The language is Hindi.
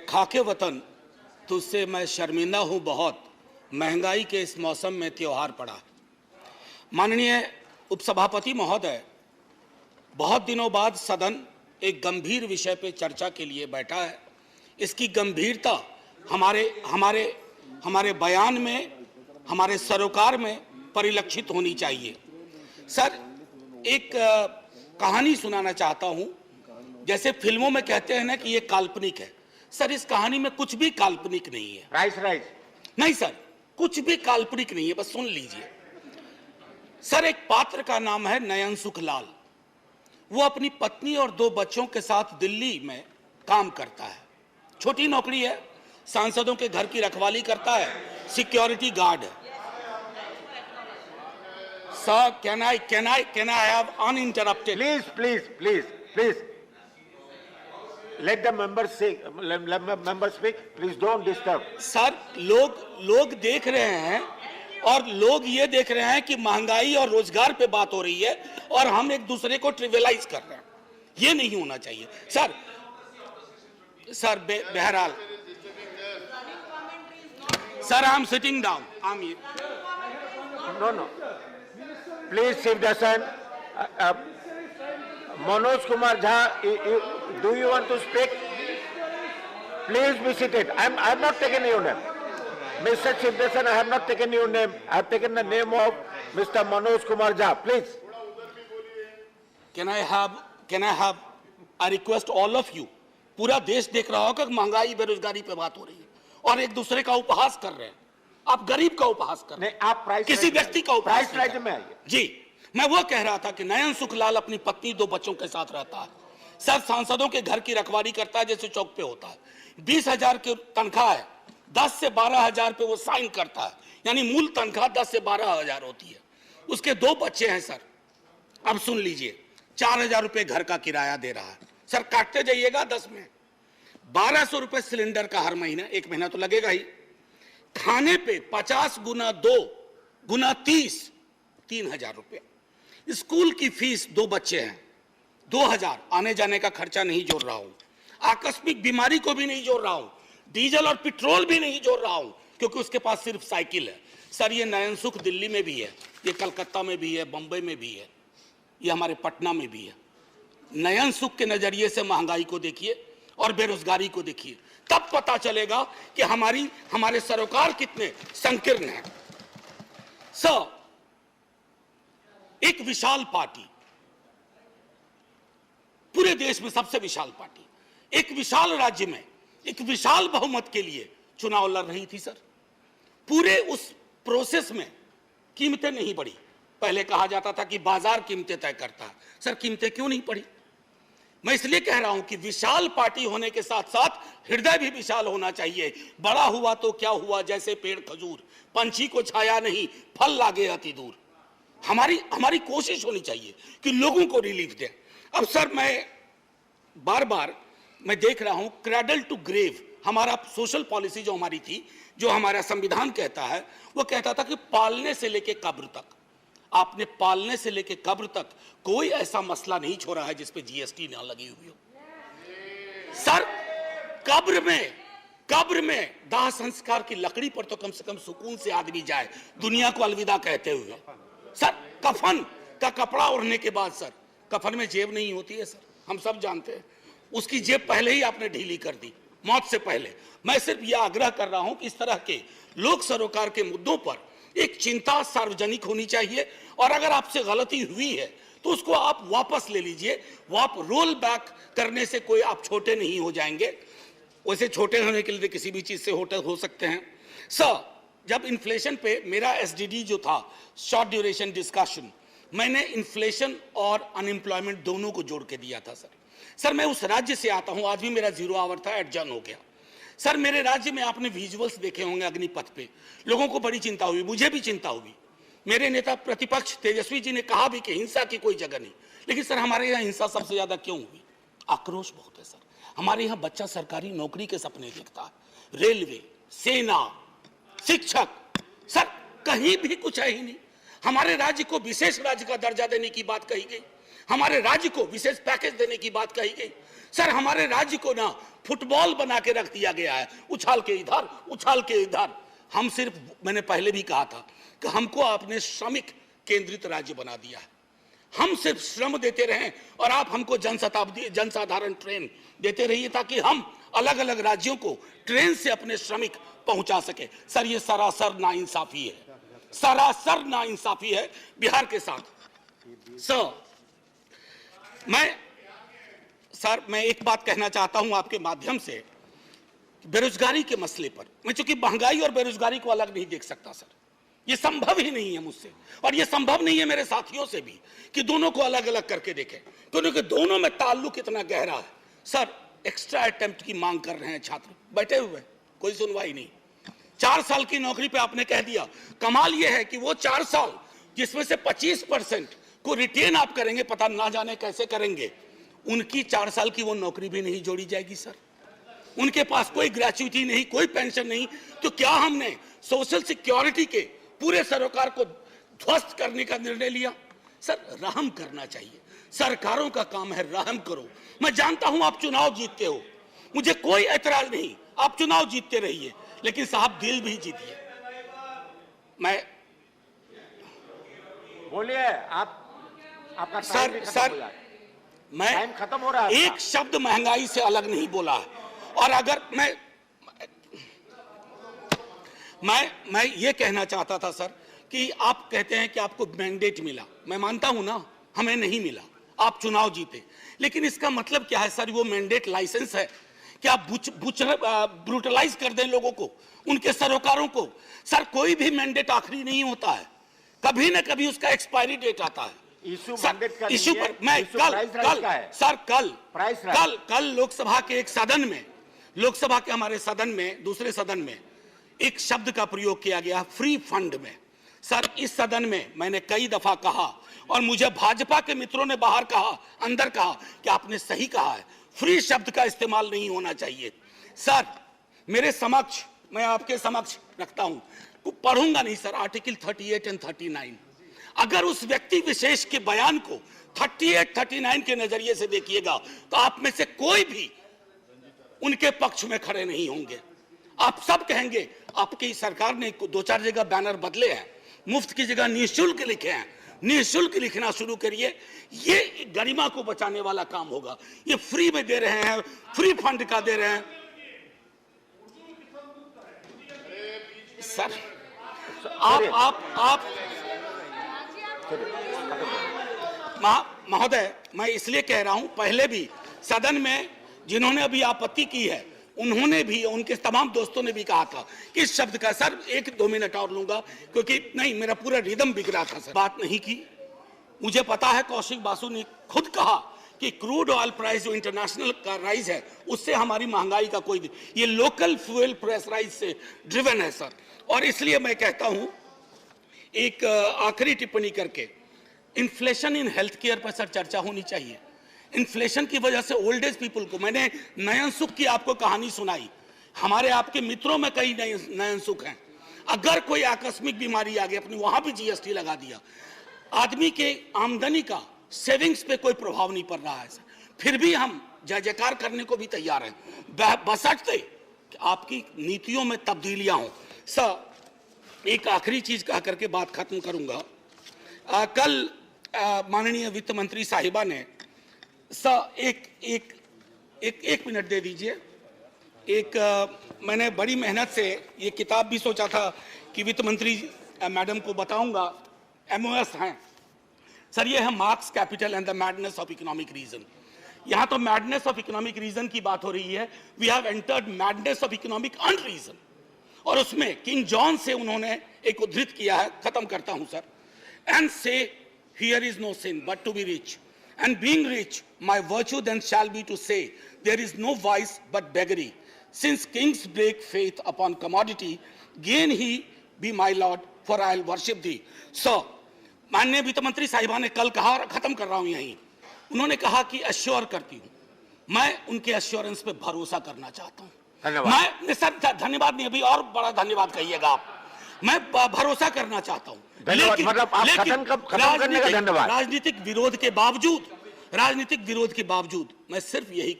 खाके वतन तुझसे मैं शर्मिंदा हूँ बहुत, महंगाई के इस मौसम में त्योहार पड़ा। माननीय उपसभापति महोदय, बहुत दिनों बाद सदन एक गंभीर विषय पर चर्चा के लिए बैठा है। इसकी गंभीरता हमारे बयान में, हमारे सरोकार में परिलक्षित होनी चाहिए। सर, एक कहानी सुनाना चाहता हूं। जैसे फिल्मों में कहते हैं ना कि ये काल्पनिक है, सर इस कहानी में कुछ भी काल्पनिक नहीं है। राइट नहीं सर, कुछ भी काल्पनिक नहीं है, बस सुन लीजिए। सर, एक पात्र का नाम है नयन सुखलाल। वो अपनी पत्नी और 2 बच्चों के साथ दिल्ली में काम करता है। छोटी नौकरी है, सांसदों के घर की रखवाली करता है, सिक्योरिटी गार्ड है। Sir, can I have uninterrupted? Please. Let the members speak. Please don't disturb. Sir, लोग देख रहे हैं और लोग ये देख रहे हैं कि महंगाई और रोजगार पे बात हो रही है और हम एक दूसरे को ट्रिवियलाइज कर रहे हैं। ये नहीं होना चाहिए सर। बहरहाल sir, I am sitting down. No. Please, Chief Dasan, Manoj Kumar Jha, do you want to speak? Please be seated. I have not taken your name. Mr. Chief Dasan, I have not taken your name. I have taken the name of Mr. Manoj Kumar Jha. Please. Can I have I request all of you, पूरा देश देख रहा होगा कि महंगाई बेरोजगारी पे बात हो रही है और एक दूसरे का उपहास कर रहे हैं। आप गरीब का उपहास कर रहे हैं, आप किसी व्यक्ति का उपहास राइट में आइए। जी, मैं वो कह रहा था कि नयन सुखलाल अपनी पत्नी 2 बच्चों के साथ रहता है। सर, सांसदों के घर की रखवाली करता है जैसे चौक पे होता है। 20,000 की तनख्वाह है, 10 से 12,000 पे वो साइन करता है, यानी मूल तनख्वाह 10 से 12,000 होती है। उसके 2 बच्चे हैं सर। अब सुन लीजिए, 4,000 रुपए घर का किराया दे रहा है। सर, काटते जाइएगा 10 में 1,200 रुपए सिलेंडर का हर महीना, 1 महीना तो लगेगा ही। खाने पे 50 गुना 2 गुना 30, 3,000 रुपए। स्कूल की फीस, 2 बच्चे हैं, 2,000। आने जाने का खर्चा नहीं जोड़ रहा हूं, आकस्मिक बीमारी को भी नहीं जोड़ रहा हूं, डीजल और पेट्रोल भी नहीं जोड़ रहा हूं, क्योंकि उसके पास सिर्फ साइकिल है। सर, ये नयन सुख दिल्ली में भी है, ये कलकत्ता में भी है, बंबई में भी है, ये हमारे पटना में भी है। नयन सुख के नजरिए से महंगाई को देखिए और बेरोजगारी को देखिए, तब पता चलेगा कि हमारे सरोकार कितने संकीर्ण हैं। सर, एक विशाल पार्टी, पूरे देश में सबसे विशाल पार्टी, एक विशाल राज्य में एक विशाल बहुमत के लिए चुनाव लड़ रही थी। सर, पूरे उस प्रोसेस में कीमतें नहीं बढ़ी। पहले कहा जाता था कि बाजार कीमतें तय करता है। सर, कीमतें क्यों नहीं बढ़ी? मैं इसलिए कह रहा हूं कि विशाल पार्टी होने के साथ साथ हृदय भी विशाल होना चाहिए। बड़ा हुआ तो क्या हुआ, जैसे पेड़ खजूर, पंछी को छाया नहीं, फल लागे अति दूर। हमारी कोशिश होनी चाहिए कि लोगों को रिलीफ दें। अब सर, मैं बार देख रहा हूं क्रैडल टू ग्रेव, हमारा सोशल पॉलिसी जो हमारी थी, जो हमारा संविधान कहता है, वो कहता था कि पालने से लेके कब्र तक, आपने पालने से लेके कब्र तक कोई ऐसा मसला नहीं छोड़ा है जिस पे जीएसटी ना लगी हुई हो। सर, कब्र में दाह संस्कार की लकड़ी पर तो कम से कम सुकून से आदमी जाए, दुनिया को अलविदा कहते हुए। सर, कफन का कपड़ा ओढ़ने के बाद, सर, कफन में जेब नहीं होती है। सर, हम सब जानते हैं, उसकी जेब पहले ही आपने ढीली कर दी, मौत से पहले। मैं सिर्फ यह आग्रह कर रहा हूं कि इस तरह के लोक सरोकार के मुद्दों पर एक चिंता सार्वजनिक होनी चाहिए, और अगर आपसे गलती हुई है तो उसको आप वापस ले लीजिए। वो आप रोल बैक करने से कोई आप छोटे नहीं हो जाएंगे। वैसे छोटे होने के लिए किसी भी चीज से हो सकते हैं। सर, जब इन्फ्लेशन पे मेरा एसडीडी जो था, शॉर्ट ड्यूरेशन डिस्कशन, मैंने इन्फ्लेशन और अनएम्प्लॉयमेंट दोनों को जोड़ के दिया था। सर, मैं उस राज्य से आता हूं, आज भी मेरा 0 आवर था, एडजर्न हो गया। सर, मेरे राज्य में आपने विजुअल्स देखे होंगे अग्निपथ पे, लोगों को बड़ी चिंता हुई, मुझे भी चिंता हुई। मेरे नेता प्रतिपक्ष तेजस्वी जी ने कहा भी कि हिंसा की कोई जगह नहीं, लेकिन सर हमारे यहाँ हिंसा सबसे ज्यादा क्यों हुई? आक्रोश बहुत है सर। हमारे यहाँ बच्चा सरकारी नौकरी के सपने देखता है, रेलवे, सेना, शिक्षक, सर कहीं भी कुछ है ही नहीं। हमारे राज्य को विशेष राज्य का दर्जा देने की बात कही गई, हमारे राज्य को विशेष पैकेज देने की बात कही गई। सर हमारे राज्य को ना फुटबॉल बना के रख दिया गया है, उछाल के इधर उछाल के इधर। हम सिर्फ, मैंने पहले भी कहा था कि हमको आपने श्रमिक केंद्रित राज्य बना दिया है। हम सिर्फ श्रम देते रहें और आप हमको जनसाधारण ट्रेन देते रहिए ताकि हम अलग अलग राज्यों को ट्रेन से अपने श्रमिक पहुंचा सके। सर ये सरासर नाइंसाफी है, सरासर नाइंसाफी है बिहार के साथ। सर मैं एक बात कहना चाहता हूं आपके माध्यम से, बेरोजगारी के मसले पर। मैं चूंकि महंगाई और बेरोजगारी को अलग नहीं देख सकता सर, ये संभव ही नहीं है मुझसे, और ये संभव नहीं है मेरे साथियों से भी कि दोनों को अलग अलग करके देखें, क्योंकि दोनों में ताल्लुक इतना गहरा है। सर एक्स्ट्रा अटेम्प्ट की मांग कर रहे हैं छात्र बैठे हुए, कोई सुनवाई नहीं। 4 साल की नौकरी पे आपने कह दिया। कमाल यह है कि वो 4 साल जिसमें से 25% को रिटेन आप करेंगे, पता ना जाने कैसे करेंगे, उनकी 4 साल की वो नौकरी भी नहीं जोड़ी जाएगी सर। उनके पास कोई ग्रेच्युटी नहीं, कोई पेंशन नहीं। तो क्या हमने सोशल सिक्योरिटी के पूरे सरोकार को ध्वस्त करने का निर्णय लिया? सर रहम करना चाहिए, सरकारों का काम है रहम करो। मैं जानता हूं आप चुनाव जीतते हो, मुझे कोई ऐतराज नहीं, आप चुनाव जीतते रहिए, लेकिन साहब दिल भी जीतिए। मैं बोलिए आपका सर मैं टाइम खत्म हो रहा है। एक शब्द महंगाई से अलग नहीं बोला है। और अगर मैं ये कहना चाहता था सर कि आप कहते हैं कि आपको मैंडेट मिला, मैं मानता हूं ना, हमें नहीं मिला, आप चुनाव जीते, लेकिन इसका मतलब क्या है सर? वो मैंडेट लाइसेंस है कि आप ब्रूटलाइज कर दें लोगों को, उनके सरोकारों को? सर कोई भी मैंडेट आखिरी नहीं होता है, कभी ना कभी उसका एक्सपायरी डेट आता है। इशू पर मैं कल लोकसभा के एक सदन में, लोकसभा के हमारे सदन में, दूसरे सदन में एक शब्द का प्रयोग किया गया, फ्री फंड में। सर इस सदन में मैंने कई दफा कहा, और मुझे भाजपा के मित्रों ने बाहर कहा, अंदर कहा कि आपने सही कहा है, फ्री शब्द का इस्तेमाल नहीं होना चाहिए। सर मेरे समक्ष, मैं आपके समक्ष रखता हूं, पढ़ूंगा नहीं सर, आर्टिकल 38 और 39। अगर उस व्यक्ति विशेष के बयान को 38-39 के नजरिए से देखिएगा तो आप में से कोई भी उनके पक्ष में खड़े नहीं होंगे। आप सब कहेंगे आपकी सरकार ने 2-4 जगह बैनर बदले हैं, मुफ्त की जगह निःशुल्क लिखे हैं, निःशुल्क लिखना शुरू करिए, ये गरिमा को बचाने वाला काम होगा। ये फ्री में दे रहे हैं, फ्री फंड का दे रहे हैं सर। आप महोदय, मैं इसलिए कह रहा हूं, पहले भी सदन में जिन्होंने अभी आपत्ति की है, उन्होंने भी, उनके तमाम दोस्तों ने भी कहा था कि इस शब्द का, सर 1-2 मिनट और लूंगा क्योंकि नहीं, मेरा पूरा रिदम बिगड़ा था सर। बात नहीं की, मुझे पता है कौशिक बासु ने खुद कहा कि क्रूड ऑयल प्राइस जो इंटरनेशनल का राइज है, उससे हमारी महंगाई का कोई, ये लोकल फ्यूल प्राइस राइज से ड्रिवन है सर। और इसलिए मैं कहता हूं, एक आखिरी टिप्पणी करके, इन्फ्लेशन इन हेल्थ केयर पर सर चर्चा होनी चाहिए। इन्फ्लेशन की वजह से ओल्ड एज पीपल को, मैंने नयन सुख की आपको कहानी सुनाई, हमारे आपके मित्रों में कई नयन सुख हैं। अगर कोई आकस्मिक बीमारी आ गई, अपनी वहां भी जीएसटी लगा दिया, आदमी के आमदनी का सेविंग्स पे कोई प्रभाव नहीं पड़ रहा है सर, फिर भी हम जय जयकार करने को भी तैयार हैं, बशर्ते कि आपकी नीतियों में तब्दीलियां हों। सर एक आखिरी चीज कह करके बात खत्म करूंगा। कल माननीय वित्त मंत्री साहिबा ने एक मिनट दे दीजिए। मैंने बड़ी मेहनत से ये किताब भी सोचा था कि वित्त मंत्री मैडम को बताऊंगा, MOS हैं सर, ये है Marx Capital and the madness of economic reason. यहां तो मैडनेस ऑफ इकोनॉमिक रीजन की बात हो रही है, we have entered madness of economic unreason. और उसमें किंग जॉन से उन्होंने एक उद्धृत किया है, खत्म करता हूं सर। एंड से here is no sin but to be rich, and being rich my virtue then shall be to say there is no vice but beggary, since kings break faith upon commodity, gain he be my lord for I'll worship thee। So माननीय वित्त मंत्री साहिबा ने कल कहा, और खत्म कर रहा हूं यहीं, उन्होंने कहा कि अश्योर करती हूं, मैं उनके अश्योरेंस पे भरोसा करना चाहता हूं। मैं सर धन्यवाद नहीं, अभी और बड़ा धन्यवाद कहिएगा आप, मैं भरोसा करना चाहता हूं, लेकिन राजनीतिक विरोध के बावजूद मैं सिर्फ यही